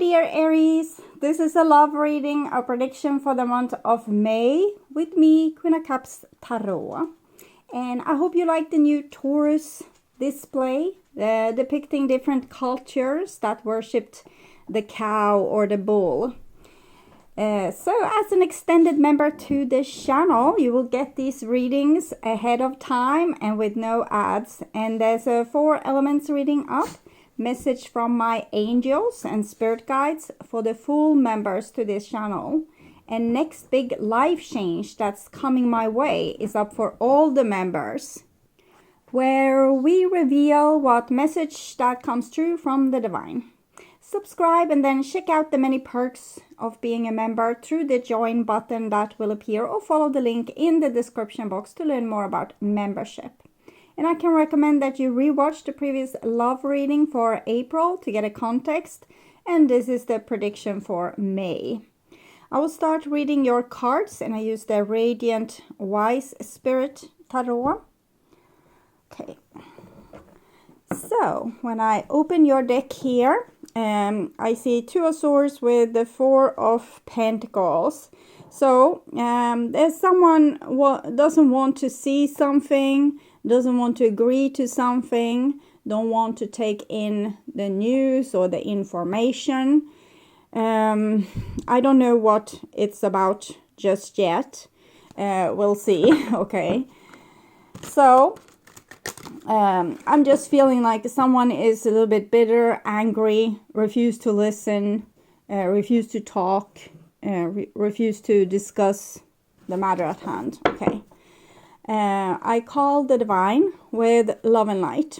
dear Aries, this is a love reading, a prediction for the month of May with me, Queen of Cups Tarot. And I hope you like the new Taurus display, depicting different cultures that worshipped the cow or the bull. So as an extended member to this channel, you will get these readings ahead of time and with no ads. And there's a 4 elements reading up. Message from my angels and spirit guides for the full members to this channel. And next big life change that's coming my way is up for all the members, where we reveal what message that comes true from the divine. Subscribe and then check out the many perks of being a member through the join button that will appear, or follow the link in the description box to learn more about membership. And I can recommend that you rewatch the previous love reading for April to get a context. And this is the prediction for May. I will start reading your cards, and I use the Radiant Wise Spirit Tarot. Okay. So, when I open your deck here, I see 2 of Swords with the 4 of Pentacles. So, there's someone doesn't want to see something, doesn't want to agree to something, don't want to take in the news or the information. I don't know what it's about just yet. We'll see. Okay. So, I'm just feeling like someone is a little bit bitter, angry, refuse to listen, refuse to talk, refuse to discuss the matter at hand. Okay. I call the divine with love and light.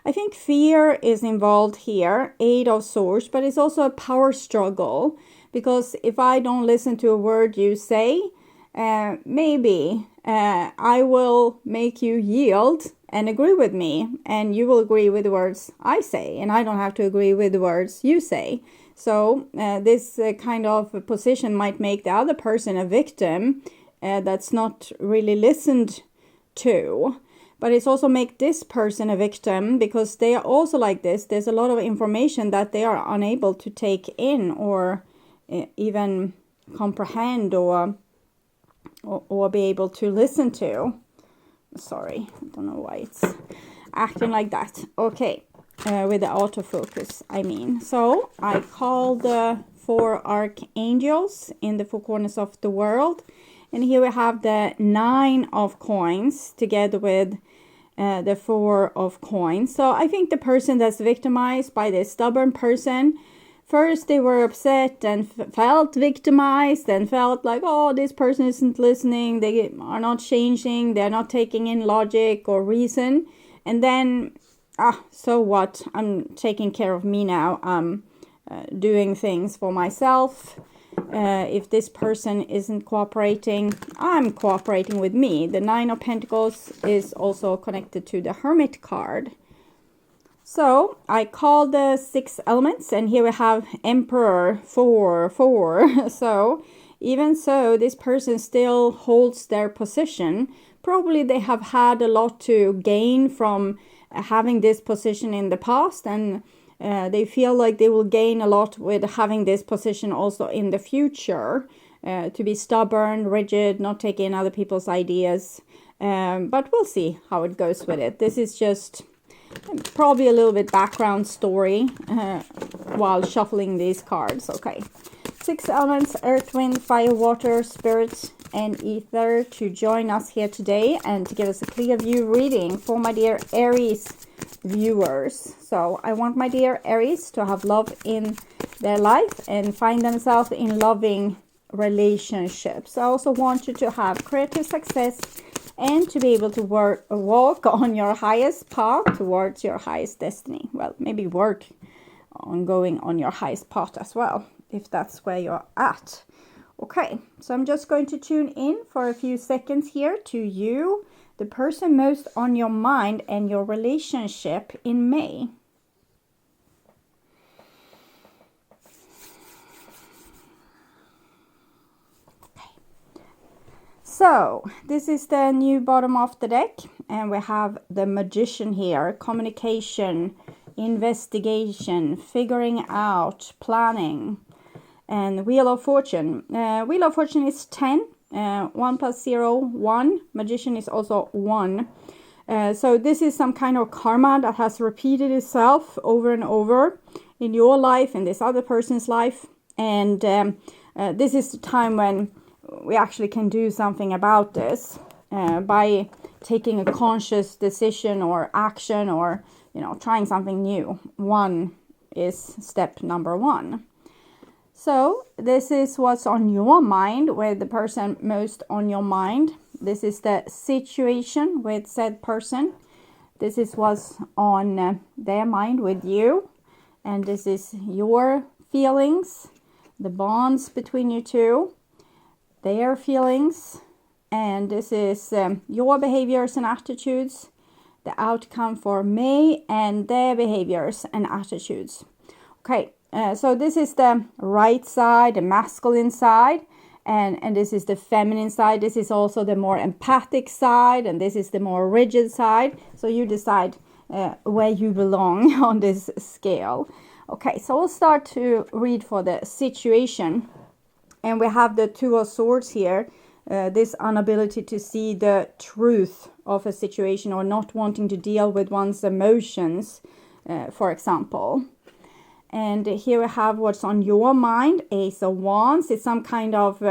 I think fear is involved here, 8 of Swords, but it's also a power struggle, because if I don't listen to a word you say, maybe I will make you yield and agree with me, and you will agree with the words I say, and I don't have to agree with the words you say. So this kind of position might make the other person a victim that's not really listened to. But it's also make this person a victim, because they are also like this. There's a lot of information that they are unable to take in, or even comprehend, or be able to listen to. Sorry, I don't know why it's acting like that. Okay, with the autofocus, I mean. So I call the 4 archangels in the 4 corners of the world. And here we have the 9 of coins together with the 4 of coins. So I think the person that's victimized by this stubborn person, first they were upset and felt victimized and felt like, oh, this person isn't listening, they are not changing, they're not taking in logic or reason. And then, so what? I'm taking care of me now. I'm doing things for myself. If this person isn't cooperating, I'm cooperating with me. The 9 of Pentacles is also connected to the Hermit card. So I call the 6 elements, and here we have Emperor 4. So even so, this person still holds their position. Probably they have had a lot to gain from having this position in the past, and they feel like they will gain a lot with having this position also in the future. To be stubborn, rigid, not take in other people's ideas. But we'll see how it goes with it. This is just probably a little bit background story while shuffling these cards. Okay. 6 elements, earth, wind, fire, water, spirit, and ether to join us here today and to give us a clear view reading for my dear Aries viewers. So I want my dear Aries to have love in their life and find themselves in loving relationships. I also want you to have creative success and to be able to walk on your highest path towards your highest destiny. Well, maybe work on going on your highest path as well, if that's where you're at. Okay, so I'm just going to tune in for a few seconds here to you, the person most on your mind and your relationship in May. Okay. So this is the new bottom of the deck, and we have the Magician here, communication, investigation, figuring out, planning. And Wheel of Fortune. Wheel of Fortune is 10. 1 plus 0, 1. Magician is also 1. So this is some kind of karma that has repeated itself over and over in your life and this other person's life. And this is the time when we actually can do something about this by taking a conscious decision or action, or trying something new. 1 is step number 1. So this is what's on your mind, with the person most on your mind. This is the situation with said person. This is what's on their mind with you. And this is your feelings, the bonds between you two, their feelings. And this is your behaviors and attitudes, the outcome for May, and their behaviors and attitudes. Okay. So this is the right side, the masculine side, and this is the feminine side. This is also the more empathic side, and this is the more rigid side. So you decide where you belong on this scale. Okay, so we'll start to read for the situation. And we have the Two of Swords here, this inability to see the truth of a situation, or not wanting to deal with one's emotions, for example. And here we have what's on your mind, Ace of Wands. It's some kind of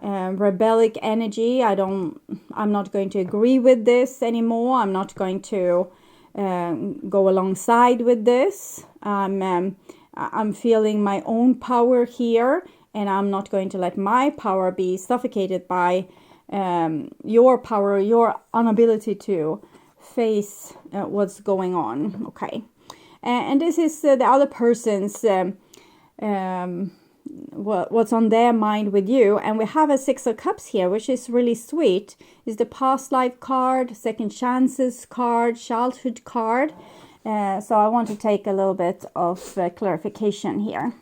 rebellic energy. I'm not going to agree with this anymore. I'm not going to go alongside with this. I'm feeling my own power here, and I'm not going to let my power be suffocated by your power, your inability to face what's going on. Okay. And this is the other person's, what's on their mind with you. And we have a Six of Cups here, which is really sweet. It's the past life card, second chances card, childhood card. So I want to take a little bit of clarification here.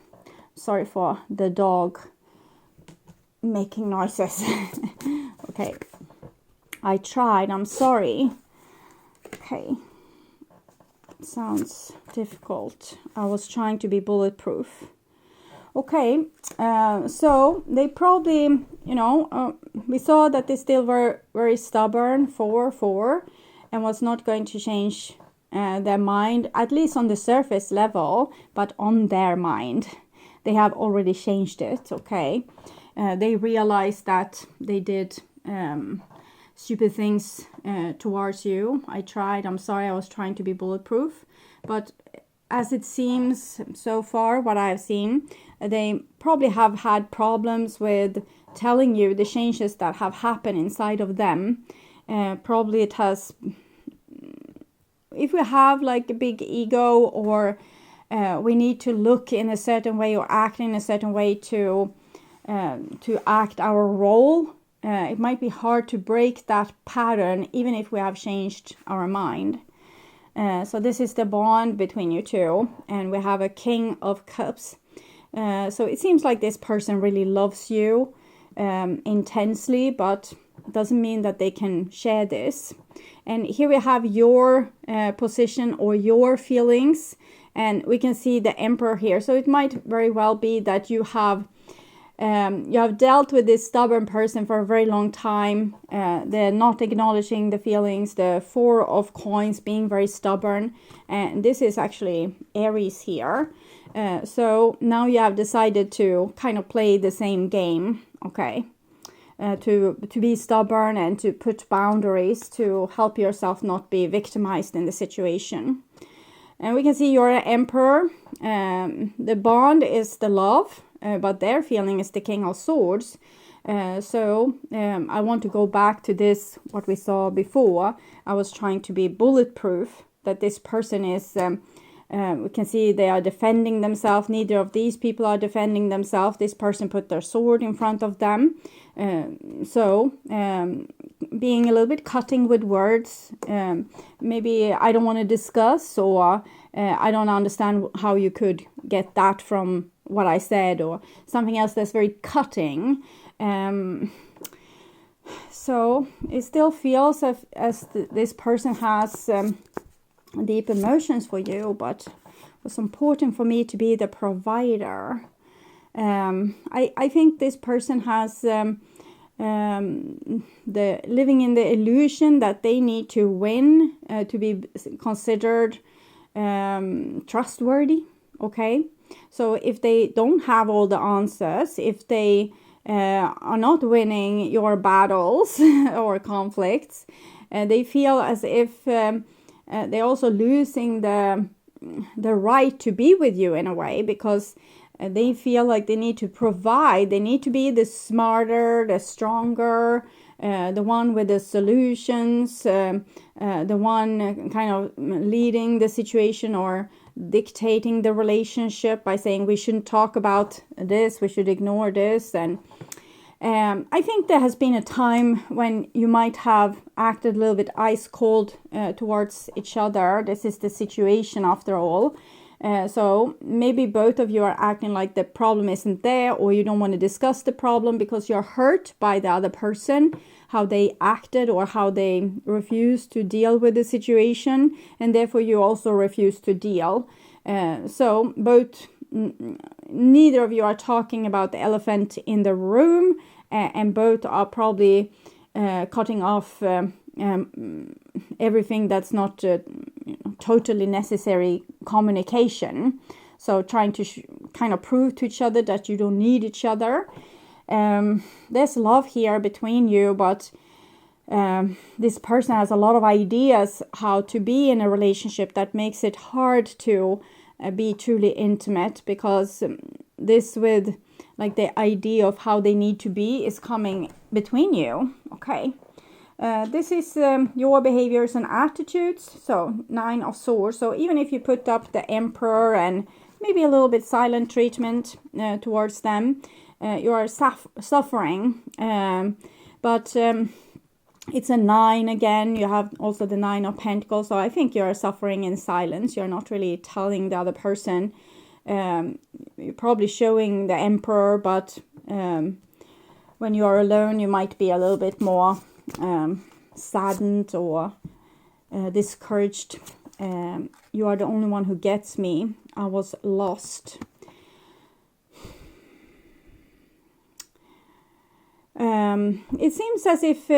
Sorry for the dog making noises. Okay. I tried. I'm sorry. Okay. Sounds difficult. I was trying to be bulletproof. Okay, so they probably, we saw that they still were very stubborn, 4-4, and was not going to change their mind, at least on the surface level, but on their mind. They have already changed it, okay? They realized that they did stupid things towards you. I tried. I'm sorry. I was trying to be bulletproof. But as it seems so far, what I've seen, they probably have had problems with telling you the changes that have happened inside of them. Probably it has, if we have like a big ego, or we need to look in a certain way or act in a certain way to act our role, it might be hard to break that pattern, even if we have changed our mind. So this is the bond between you two, and we have a King of Cups. So it seems like this person really loves you intensely, but it doesn't mean that they can share this. And here we have your position or your feelings, and we can see the Emperor here. So it might very well be that you have dealt with this stubborn person for a very long time. They're not acknowledging the feelings, the Four of Coins, being very stubborn. And this is actually Aries here. So now you have decided to kind of play the same game, okay? To be stubborn and to put boundaries to help yourself not be victimized in the situation. And we can see you're an Emperor. The bond is the love. But their feeling is the King of Swords. So I want to go back to this, what we saw before. I was trying to be bulletproof, that this person is, we can see they are defending themselves. Neither of these people are defending themselves. This person put their sword in front of them. So being a little bit cutting with words. Maybe I don't want to discuss, or I don't understand how you could get that from what I said, or something else that's very cutting. So it still feels as this person has deep emotions for you, but it was important for me to be the provider. I think this person has the living in the illusion that they need to win to be considered trustworthy. Okay, so if they don't have all the answers, if they are not winning your battles or conflicts, they feel as if they're also losing the right to be with you in a way, because they feel like they need to provide. They need to be the smarter, the stronger, the one with the solutions, the one kind of leading the situation or dictating the relationship by saying we shouldn't talk about this, we should ignore this. And I think there has been a time when you might have acted a little bit ice cold towards each other. This is the situation after all. So maybe both of you are acting like the problem isn't there, or you don't want to discuss the problem because you're hurt by the other person, how they acted or how they refused to deal with the situation, and therefore you also refuse to deal. So neither of you are talking about the elephant in the room, and both are probably cutting off everything that's not totally necessary communication. So trying to kind of prove to each other that you don't need each other. There's love here between you, but this person has a lot of ideas how to be in a relationship that makes it hard to be truly intimate, because this with like the idea of how they need to be is coming between you. Okay. This is your behaviors and attitudes. So 9 of Swords. So even if you put up the Emperor and maybe a little bit silent treatment towards them, you are suffering. But it's a 9 again. You have also the 9 of Pentacles. So I think you're suffering in silence. You're not really telling the other person. You're probably showing the Emperor, but when you are alone, you might be a little bit more saddened or discouraged. You are the only one who gets me. I was lost. It seems as if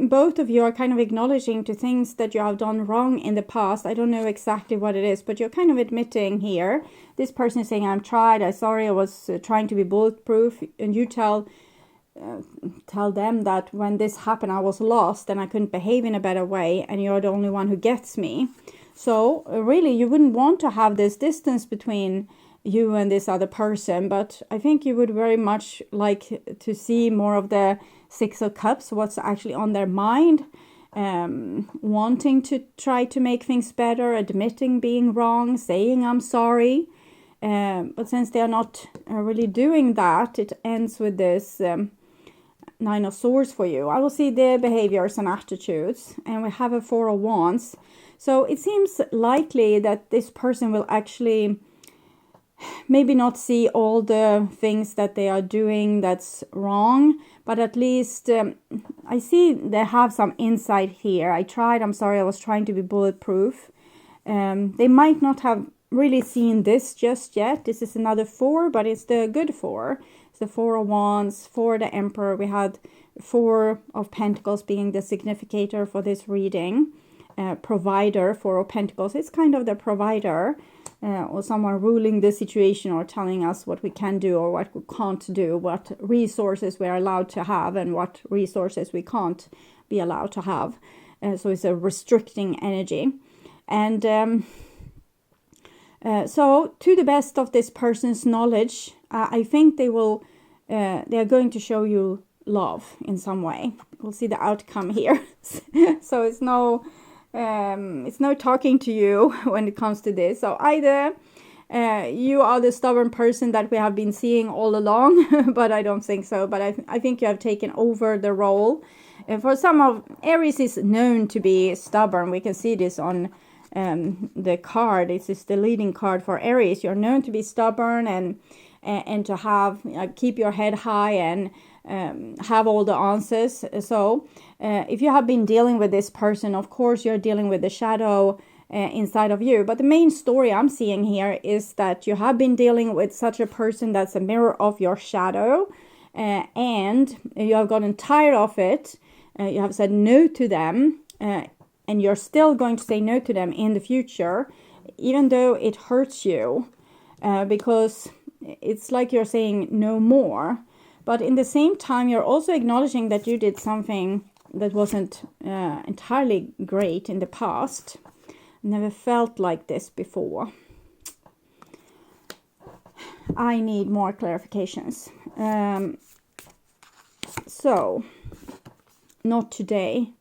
both of you are kind of acknowledging to things that you have done wrong in the past. I don't know exactly what it is, but you're kind of admitting here. This person is saying, I'm sorry, I was trying to be bulletproof. And you tell them that when this happened, I was lost and I couldn't behave in a better way, and you're the only one who gets me. So really, you wouldn't want to have this distance between you and this other person, but I think you would very much like to see more of the 6 of Cups, what's actually on their mind, wanting to try to make things better, admitting being wrong, saying I'm sorry. But since they are not really doing that, it ends with this 9 of Swords for you. I will see their behaviors and attitudes, and we have a 4 of Wands. So it seems likely that this person will actually maybe not see all the things that they are doing that's wrong, but at least I see they have some insight here. I'm sorry, I was trying to be bulletproof. They might not have really seen this just yet. This is another 4, but it's the good 4. It's the 4 of Wands, 4 the Emperor. We had 4 of Pentacles being the significator for this reading. Provider, 4 of Pentacles. It's kind of the provider, or someone ruling the situation or telling us what we can do or what we can't do, what resources we're allowed to have and what resources we can't be allowed to have. So it's a restricting energy. And so to the best of this person's knowledge, I think they are going to show you love in some way. We'll see the outcome here. So it's no talking to you when it comes to this. So either you are the stubborn person that we have been seeing all along, but I don't think so. But I think you have taken over the role. For some of Aries is known to be stubborn. We can see this on the card. This is the leading card for Aries. You're known to be stubborn and to have keep your head high and have all the answers. So if you have been dealing with this person, of course you're dealing with the shadow inside of you. But the main story I'm seeing here is that you have been dealing with such a person that's a mirror of your shadow, and you have gotten tired of it. You have said no to them, and you're still going to say no to them in the future, even though it hurts you, because it's like you're saying no more. But in the same time, you're also acknowledging that you did something that wasn't entirely great in the past. Never felt like this before. I need more clarifications. So, not today.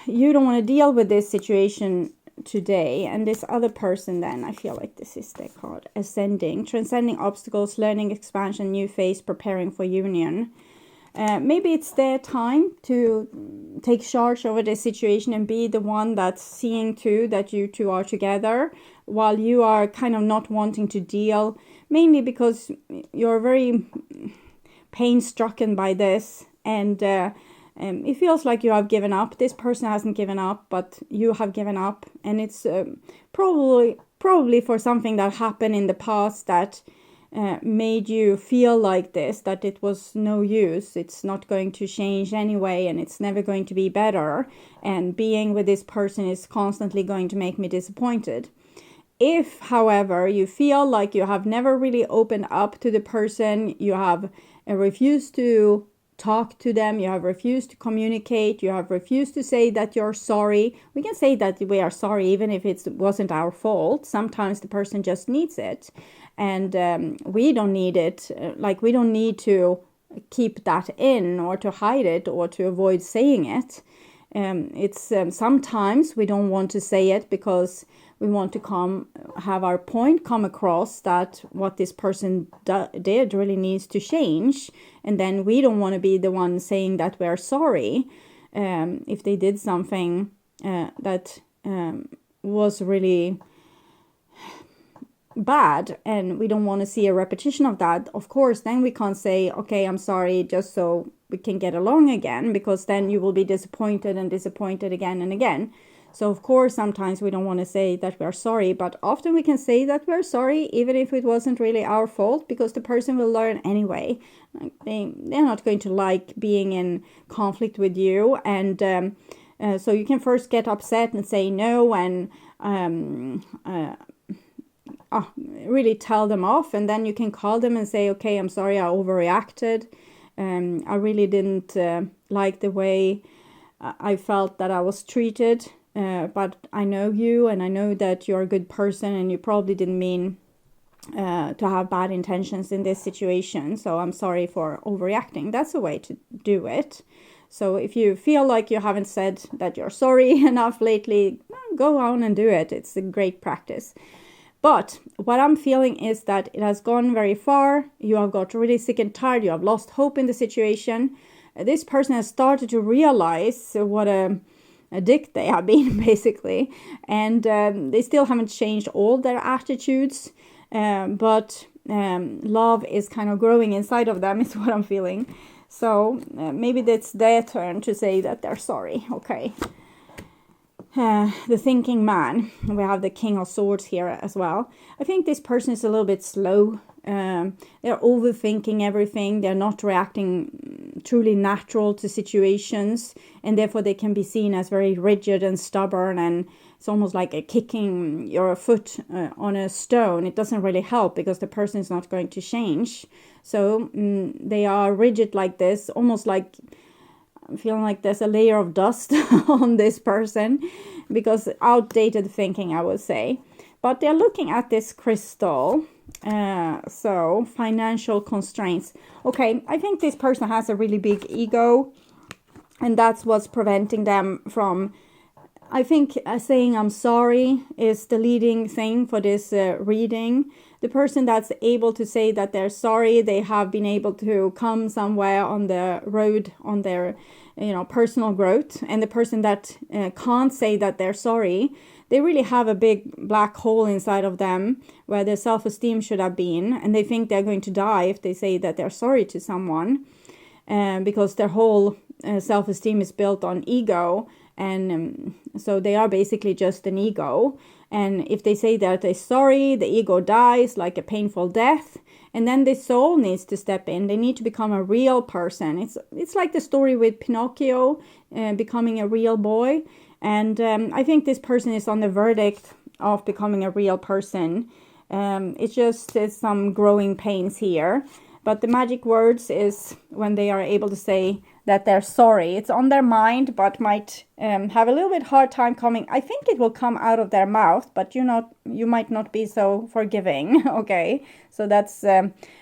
You don't want to deal with this situation today. And this other person then, I feel like this is their card. Ascending, transcending obstacles, learning, expansion, new phase, preparing for union. Maybe it's their time to take charge over the situation and be the one that's seeing to that you two are together, while you are kind of not wanting to deal, mainly because you're very pain-stricken by this, and it feels like you have given up. This person hasn't given up, but you have given up, and it's probably for something that happened in the past that made you feel like this, that it was no use, it's not going to change anyway, and it's never going to be better, and being with this person is constantly going to make me disappointed. If, however, you feel like you have never really opened up to the person, you have refused to talk to them, you have refused to communicate, you have refused to say that you're sorry. We can say that we are sorry even if it wasn't our fault. Sometimes the person just needs it, and we don't need it. Like, we don't need to keep that in or to hide it or to avoid saying it. It's sometimes we don't want to say it because we want to have our point come across that what this person did really needs to change, and then we don't want to be the one saying that we're sorry if they did something that was really bad, and we don't want to see a repetition of that. Of course, then we can't say, okay, I'm sorry, just so we can get along again, because then you will be disappointed and disappointed again and again. So of course, sometimes we don't want to say that we're sorry, but often we can say that we're sorry, even if it wasn't really our fault, because the person will learn anyway. They're not going to like being in conflict with you, and so you can first get upset and say no, and really tell them off, and then you can call them and say, okay, I'm sorry, I overreacted. I really didn't like the way I felt that I was treated. But I know you, and I know that you're a good person, and you probably didn't mean to have bad intentions in this situation. So I'm sorry for overreacting. That's a way to do it. So if you feel like you haven't said that you're sorry enough lately, go on and do it. It's a great practice. But what I'm feeling is that it has gone very far. You have got really sick and tired. You have lost hope in the situation. This person has started to realize what a dick they have been, basically, and they still haven't changed all their attitudes, but love is kind of growing inside of them, is what I'm feeling. So maybe that's their turn to say that they're sorry. Okay. The thinking man. We have the King of Swords here as well. I think this person is a little bit slow. They're overthinking everything. They're not reacting truly natural to situations, and therefore they can be seen as very rigid and stubborn, and it's almost like kicking your foot on a stone. It doesn't really help because the person is not going to change. So they are rigid like this, almost like I'm feeling like there's a layer of dust on this person, because outdated thinking, I would say. But they're looking at this crystal. So financial constraints. Okay, I think this person has a really big ego, and that's what's preventing them from, I think saying I'm sorry is the leading thing for this reading. The person that's able to say that they're sorry, they have been able to come somewhere on the road on their personal growth. And the person that can't say that they're sorry, they really have a big black hole inside of them where their self-esteem should have been, and they think they're going to die if they say that they're sorry to someone, because their whole self-esteem is built on ego, And so they are basically just an ego. And if they say that they're sorry, the ego dies like a painful death. And then the soul needs to step in. They need to become a real person. It's like the story with Pinocchio becoming a real boy. And I think this person is on the verdict of becoming a real person. It's just some growing pains here. But the magic words is when they are able to say that they're sorry. It's on their mind, but might have a little bit hard time coming. I think it will come out of their mouth, but you might not be so forgiving. Okay, so that's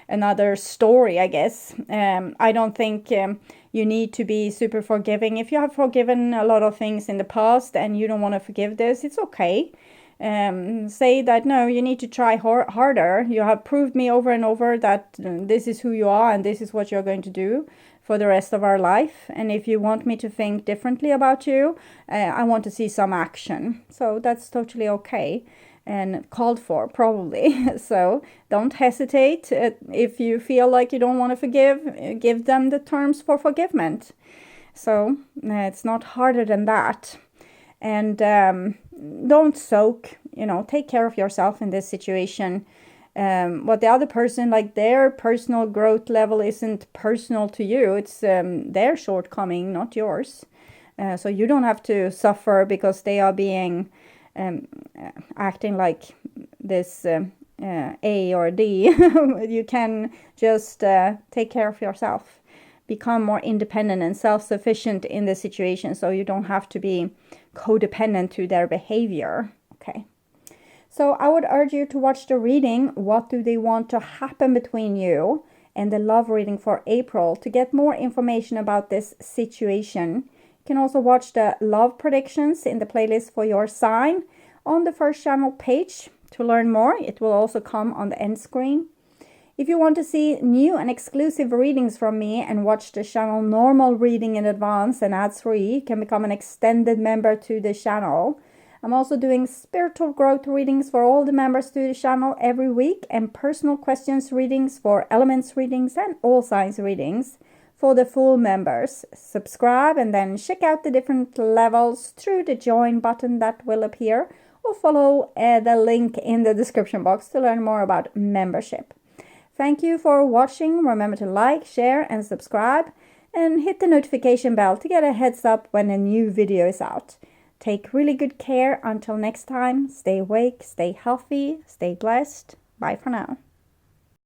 another story, I guess. I don't think you need to be super forgiving. If you have forgiven a lot of things in the past and you don't want to forgive this, it's okay. Say that no, you need to try harder. You have proved me over and over that this is who you are and this is what you're going to do for the rest of our life. And if you want me to think differently about you, I want to see some action. So that's totally okay and called for, probably. So don't hesitate. If you feel like you don't want to forgive, give them the terms for forgiveness. So it's not harder than that. And don't soak, take care of yourself in this situation. What the other person, like their personal growth level isn't personal to you. It's their shortcoming, not yours. So you don't have to suffer because they are being acting like this A or D. You can just take care of yourself. Become more independent and self-sufficient in the situation, so you don't have to be codependent to their behavior. Okay. So I would urge you to watch the reading, What Do They Want to Happen Between You? And the love reading for April to get more information about this situation. You can also watch the love predictions in the playlist for your sign on the first channel page to learn more. It will also come on the end screen. If you want to see new and exclusive readings from me and watch the channel normal reading in advance and ad-free, you can become an extended member to the channel. I'm also doing spiritual growth readings for all the members to the channel every week and personal questions readings for elements readings and all signs readings for the full members. Subscribe and then check out the different levels through the join button that will appear, or follow the link in the description box to learn more about membership. Thank you for watching. Remember to like, share and subscribe and hit the notification bell to get a heads up when a new video is out. Take really good care. Until next time, stay awake, stay healthy, stay blessed. Bye for now.